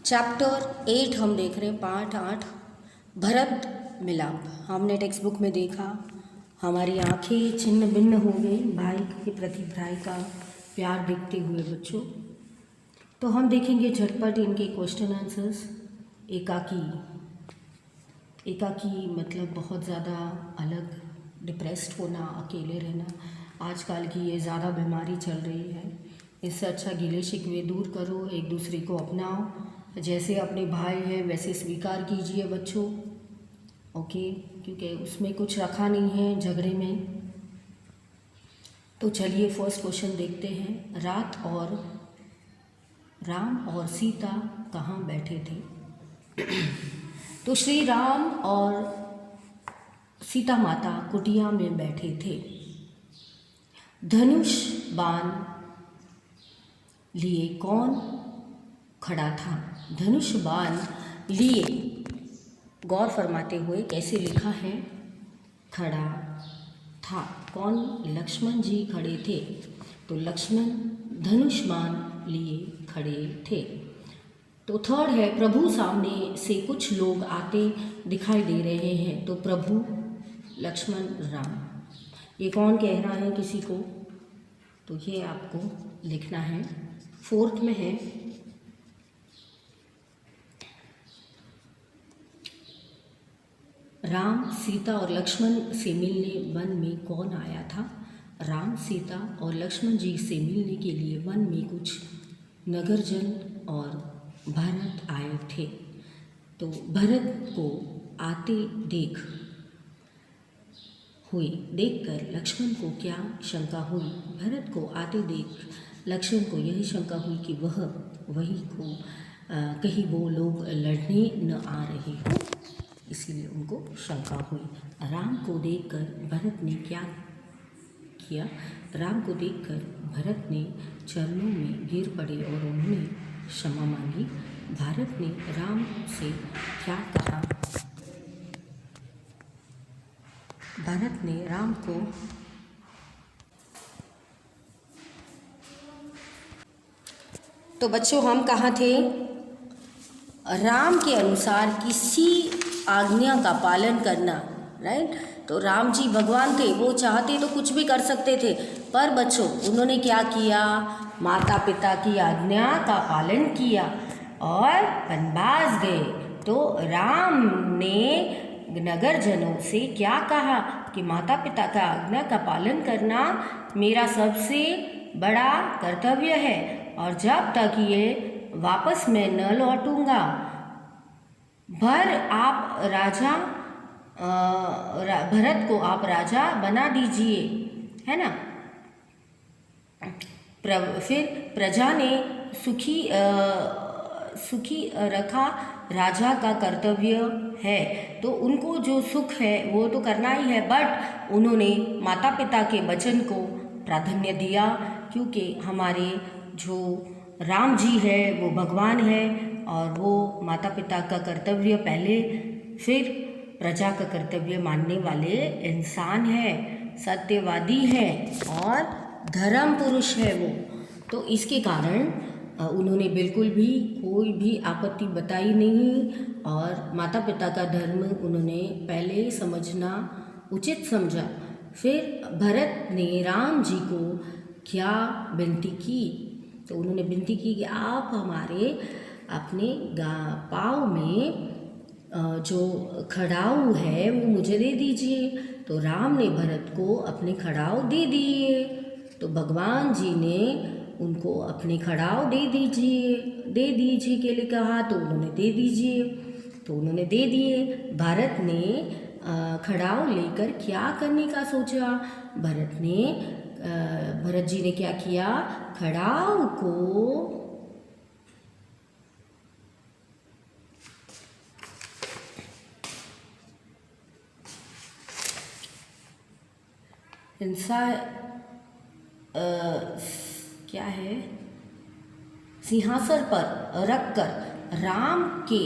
Chapter 8 हम देख रहे हैं, पार्ट 8, भरत मिलाप। हमने टेक्स्ट बुक में देखा, हमारी आंखें छिन्न भिन्न हो गई भाई के प्रति भाई का प्यार देखते हुए बच्चों। तो हम देखेंगे झटपट इनके क्वेश्चन आंसर्स। एकाकी मतलब बहुत ज़्यादा अलग, डिप्रेस्ड होना, अकेले रहना। आजकल की ये ज़्यादा बीमारी चल रही है। इससे अच्छा गिले शिकवे दूर करो, एक दूसरे को अपनाओ, जैसे अपने भाई है वैसे स्वीकार कीजिए बच्चों, ओके, क्योंकि उसमें कुछ रखा नहीं है झगड़े में। तो चलिए फर्स्ट क्वेश्चन देखते हैं। राम और सीता कहाँ बैठे थे? तो श्री राम और सीता माता कुटिया में बैठे थे। धनुष बाण लिए कौन खड़ा था? धनुष बाण लिए, गौर फरमाते हुए कैसे लिखा है, खड़ा था। कौन? लक्ष्मण जी खड़े थे। तो लक्ष्मण धनुष बाण लिए खड़े थे। तो थर्ड है, प्रभु सामने से कुछ लोग आते दिखाई दे रहे हैं। तो प्रभु लक्ष्मण राम, ये कौन कह रहा है किसी को? तो ये आपको लिखना है। फोर्थ में है, राम सीता और लक्ष्मण से मिलने वन में कौन आया था? राम सीता और लक्ष्मण जी से मिलने के लिए वन में कुछ नगरजन और भरत आए थे। तो भरत को आते देखकर लक्ष्मण को क्या शंका हुई? भरत को आते देख लक्ष्मण को यही शंका हुई कि कहीं वो लोग लड़ने न आ रहे हो, इसीलिए उनको शंका हुई। राम को देखकर भरत ने क्या किया? राम को देखकर भरत ने चरणों में गिर पड़े और उन्होंने क्षमा मांगी। भरत ने राम से क्या कहा? भरत ने राम को तो बच्चों हम कहाँ थे? राम के अनुसार किसी आज्ञा का पालन करना, राइट। तो राम जी भगवान थे, वो चाहते तो कुछ भी कर सकते थे, पर बच्चों उन्होंने क्या किया? माता पिता की आज्ञा का पालन किया और वनवास गए। तो राम ने नगरजनों से क्या कहा कि माता पिता का आज्ञा का पालन करना मेरा सबसे बड़ा कर्तव्य है, और जब तक ये वापस मैं न लौटूंगा भरत को आप राजा बना दीजिए, है ना। फिर प्रजा ने सुखी रखा राजा का कर्तव्य है, तो उनको जो सुख है वो तो करना ही है, बट उन्होंने माता पिता के वचन को प्राधान्य दिया, क्योंकि हमारे जो राम जी है वो भगवान है और वो माता पिता का कर्तव्य पहले, फिर प्रजा का कर्तव्य मानने वाले इंसान है, सत्यवादी है और धर्म पुरुष है वो। तो इसके कारण उन्होंने बिल्कुल भी कोई भी आपत्ति बताई नहीं और माता पिता का धर्म उन्होंने पहले समझना उचित समझा। फिर भरत ने राम जी को क्या विनती की? तो उन्होंने विनती की कि आप हमारे अपने पाँव में जो खड़ाऊ है वो मुझे दे दीजिए। तो राम ने भरत को अपने खड़ाऊ दे दिए। तो भगवान जी ने उनको अपने खड़ाऊ दे दीजिए के लिए कहा, तो उन्होंने दे दीजिए, तो उन्होंने दे दिए। भरत ने खड़ाऊ लेकर क्या करने का सोचा? भरत जी ने क्या किया? खड़ाऊ को क्या है, सिंहासन पर रखकर राम के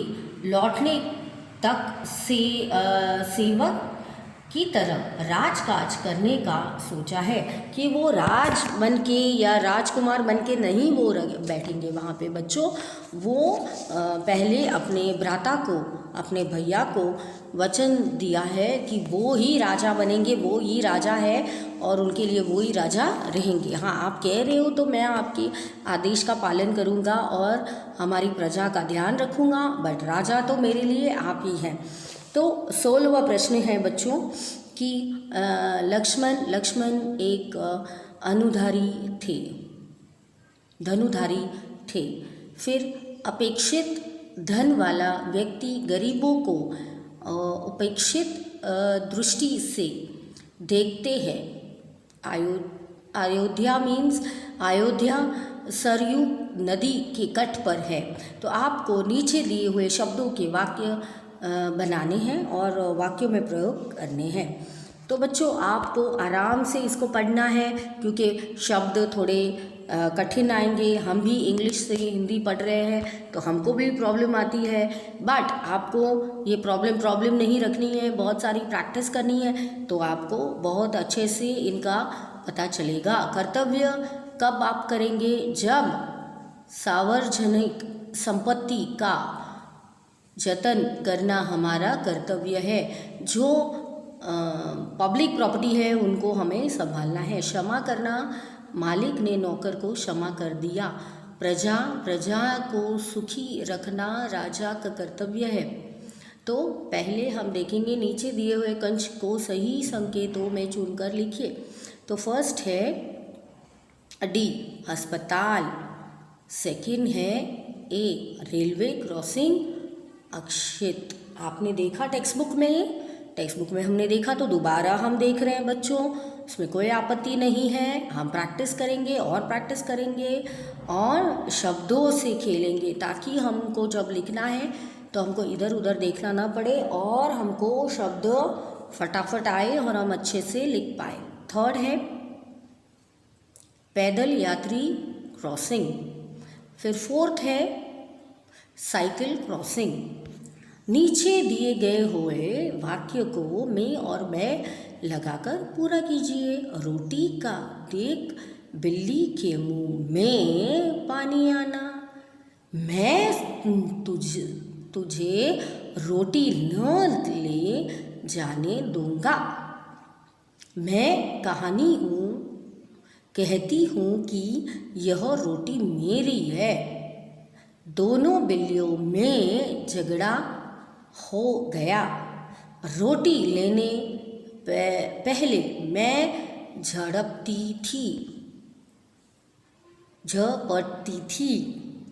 लौटने तक सेवक की तरह राजकाज करने का सोचा है कि वो राज बन के या राजकुमार बन के नहीं वो बैठेंगे वहाँ पे बच्चों। वो पहले अपने भ्राता को, अपने भैया को वचन दिया है कि वो ही राजा बनेंगे, वो ही राजा है और उनके लिए वो ही राजा रहेंगे। हाँ, आप कह रहे हो तो मैं आपके आदेश का पालन करूँगा और हमारी प्रजा का ध्यान रखूँगा, बट राजा तो मेरे लिए आप ही हैं। तो 16वां प्रश्न है बच्चों कि लक्ष्मण एक अनुधारी थे, धनुधारी थे। फिर अपेक्षित धन वाला व्यक्ति गरीबों को उपेक्षित दृष्टि से देखते हैं। अयोध्या मीन्स अयोध्या सरयू नदी के तट पर है। तो आपको नीचे दिए हुए शब्दों के वाक्य बनाने हैं और वाक्यों में प्रयोग करने हैं। तो बच्चों आपको आराम से इसको पढ़ना है क्योंकि शब्द थोड़े कठिन आएंगे। हम भी इंग्लिश से हिंदी पढ़ रहे हैं तो हमको भी प्रॉब्लम आती है, बट आपको ये प्रॉब्लम नहीं रखनी है, बहुत सारी प्रैक्टिस करनी है तो आपको बहुत अच्छे से इनका पता चलेगा। कर्तव्य कब आप करेंगे? जब सार्वजनिक संपत्ति का जतन करना हमारा कर्तव्य है। जो पब्लिक प्रॉपर्टी है उनको हमें संभालना है। क्षमा करना, मालिक ने नौकर को क्षमा कर दिया। प्रजा को सुखी रखना राजा का कर्तव्य है। तो पहले हम देखेंगे नीचे दिए हुए कंश को सही संकेतों में चुनकर लिखिए। तो फर्स्ट है डी अस्पताल, सेकंड है ए रेलवे क्रॉसिंग, अक्षित। आपने देखा टेक्स्ट बुक में हमने देखा तो दोबारा हम देख रहे हैं बच्चों, इसमें कोई आपत्ति नहीं है। हम प्रैक्टिस करेंगे और शब्दों से खेलेंगे ताकि हमको जब लिखना है तो हमको इधर उधर देखना ना पड़े और हमको शब्द फटाफट आए और हम अच्छे से लिख पाए। थर्ड है पैदल यात्री क्रॉसिंग। फिर फोर्थ है साइकिल क्रॉसिंग। नीचे दिए गए हुए वाक्य को मैं और मैं लगाकर पूरा कीजिए। रोटी का देख बिल्ली के मुंह में पानी आना, मैं तुझे रोटी न ले जाने दूंगा। मैं कहती हूँ कि यह रोटी मेरी है। दोनों बिल्लियों में झगड़ा हो गया। रोटी लेने पहले मैं झपटती थी।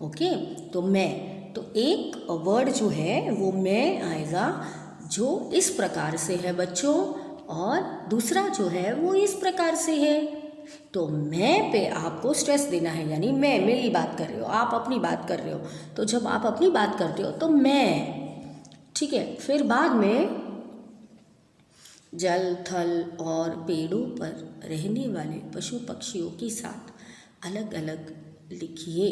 ओके, तो मैं, तो एक वर्ड जो है वो मैं आएगा जो इस प्रकार से है बच्चों, और दूसरा जो है वो इस प्रकार से है। तो मैं पे आपको स्ट्रेस देना है, यानी मैं मेरी बात कर रहे हो, आप अपनी बात कर रहे हो। तो जब आप अपनी बात करते हो तो मैं, ठीक है। फिर बाद में जल, थल और पेड़ों पर रहने वाले पशु पक्षियों के साथ अलग अलग लिखिए।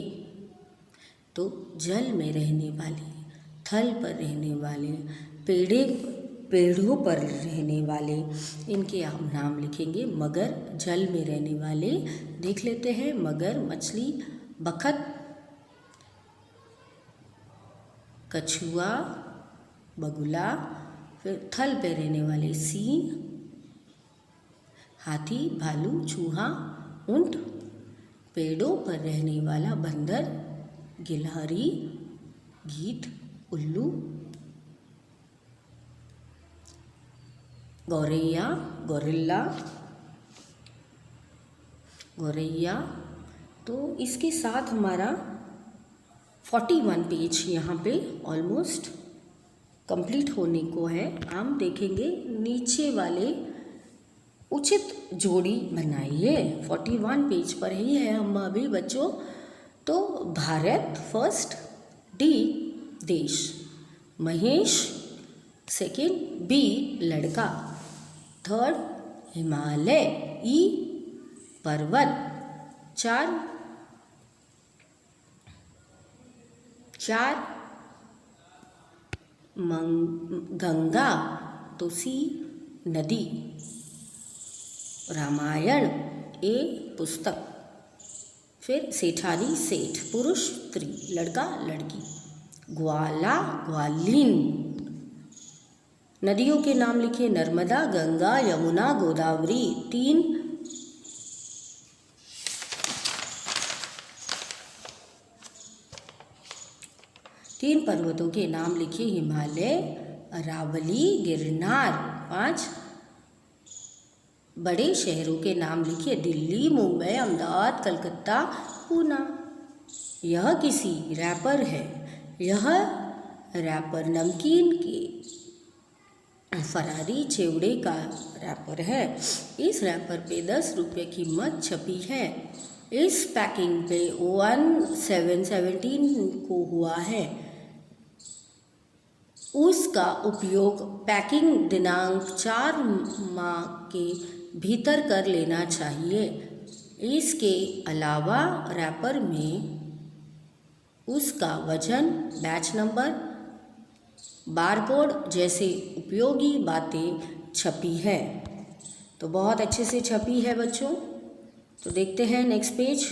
तो जल में रहने वाले, थल पर रहने वाले, पेड़ों पर रहने वाले, इनके हम नाम लिखेंगे। मगर जल में रहने वाले देख लेते हैं, मगर, मछली, बखत, कछुआ, बगुला। फिर थल पे रहने वाले सींग, हाथी, भालू, चूहा, ऊंट। पेड़ों पर रहने वाला बंदर, गिलहरी, गीद, उल्लू, गौरैया। तो इसके साथ हमारा 41 पेज यहाँ पे ऑलमोस्ट कंप्लीट होने को है। हम देखेंगे नीचे वाले उचित जोड़ी बनाइए। 41 पेज पर ही है हम अभी बच्चों। तो भारत फर्स्ट, डी देश, महेश सेकेंड, बी लड़का, थर्ड हिमालय, ई पर्वत, चार गंगा, तो सी नदी, रामायण ए पुस्तक, फिर सेठानी सेठ, पुरुष स्त्री, लड़का लड़की, ग्वाला ग्वालिन। नदियों के नाम लिखे, नर्मदा, गंगा, यमुना, गोदावरी। तीन पर्वतों के नाम लिखे, हिमालय, अरावली, गिरनार। 5 बड़े शहरों के नाम लिखे, दिल्ली, मुंबई, अहमदाबाद, कलकत्ता, पूना। यह किसी रैपर है। यह रैपर नमकीन के फरारी चिवड़े का रैपर है। इस रैपर पे 10 रुपये कीमत छपी है। इस पैकिंग पे 1717 को हुआ है। उसका उपयोग पैकिंग दिनांक 4 माह के भीतर कर लेना चाहिए। इसके अलावा रैपर में उसका वजन, बैच नंबर, बारकोड जैसे उपयोगी बातें छपी है। तो बहुत अच्छे से छपी है बच्चों। तो देखते हैं नेक्स्ट पेज।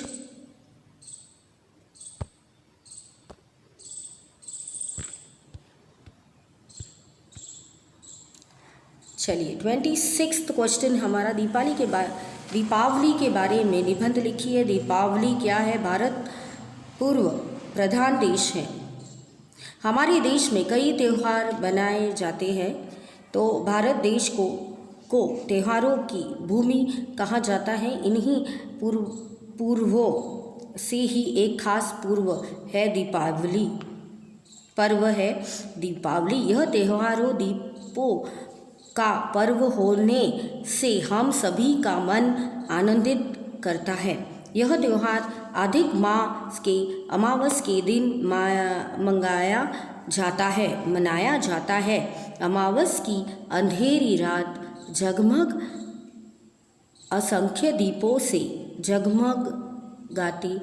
चलिए 26 क्वेश्चन हमारा दीपावली के बारे में निबंध लिखिए। दीपावली क्या है? भारत पूर्व प्रधान देश है। हमारे देश में कई त्यौहार बनाए जाते हैं। तो भारत देश को त्योहारों की भूमि कहा जाता है। इन्हीं पूर्वों से ही एक खास पर्व है दीपावली। यह त्योहारों दीपों का पर्व होने से हम सभी का मन आनंदित करता है। यह त्यौहार अधिक मास के अमावस के दिन मनाया जाता है। अमावस की अंधेरी रात जगमग असंख्य दीपों से जगमगाती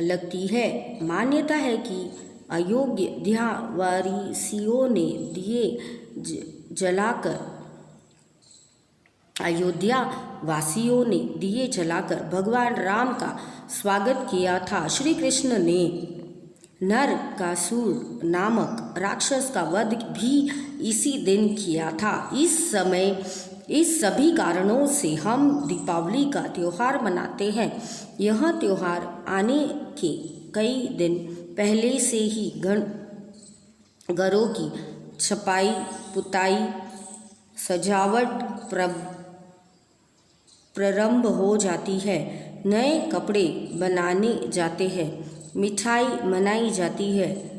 लगती है। मान्यता है कि अयोध्यावासियों ने दिए जलाकर भगवान राम का स्वागत किया था। श्री कृष्ण ने नरकासुर नामक राक्षस का वध भी इसी दिन किया था। इस सभी कारणों से हम दीपावली का त्यौहार मनाते हैं। यह त्यौहार आने के कई दिन पहले से ही घरों की छपाई पुताई सजावट प्रारंभ हो जाती है। नए कपड़े बनाने जाते हैं, मिठाई मनाई जाती है।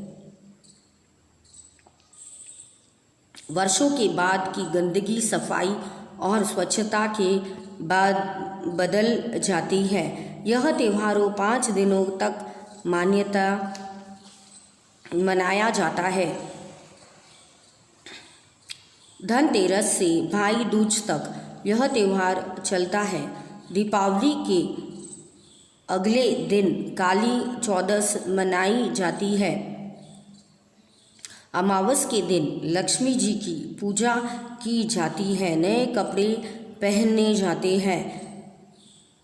वर्षों के बाद की गंदगी सफाई और स्वच्छता के बाद बदल जाती है। यह त्योहारों 5 दिनों तक मनाया जाता है। धनतेरस से भाई दूज तक यह त्यौहार चलता है। दीपावली के अगले दिन काली चौदस मनाई जाती है। अमावस के दिन लक्ष्मी जी की पूजा की जाती है। नए कपड़े पहने जाते हैं।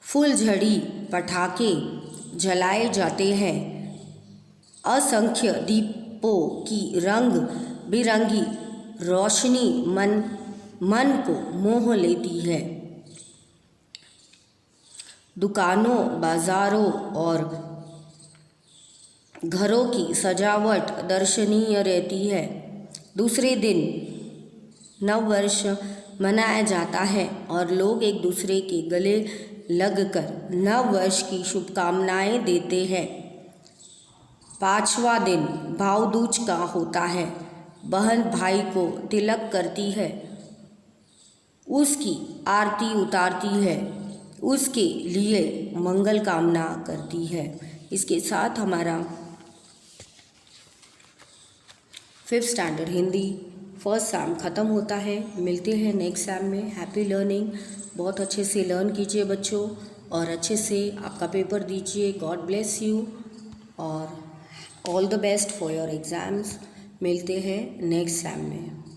फुलझड़ी पटाखे जलाए जाते हैं। असंख्य दीपों की रंग बिरंगी रोशनी मन को मोह लेती है। दुकानों, बाजारों और घरों की सजावट दर्शनीय रहती है। दूसरे दिन नववर्ष मनाया जाता है और लोग एक दूसरे के गले लगकर नव वर्ष की शुभकामनाएं देते हैं। 5वां दिन भाव दूज का होता है। बहन भाई को तिलक करती है, उसकी आरती उतारती है, उसके लिए मंगल कामना करती है। इसके साथ हमारा 5th standard Hindi first Sam ख़त्म होता है। मिलते हैं नेक्स्ट सैम में। Happy learning. बहुत अच्छे से लर्न कीजिए बच्चों और अच्छे से आपका पेपर दीजिए। गॉड ब्लेस यू और all the best for your exams. मिलते हैं नेक्स्ट सैम में।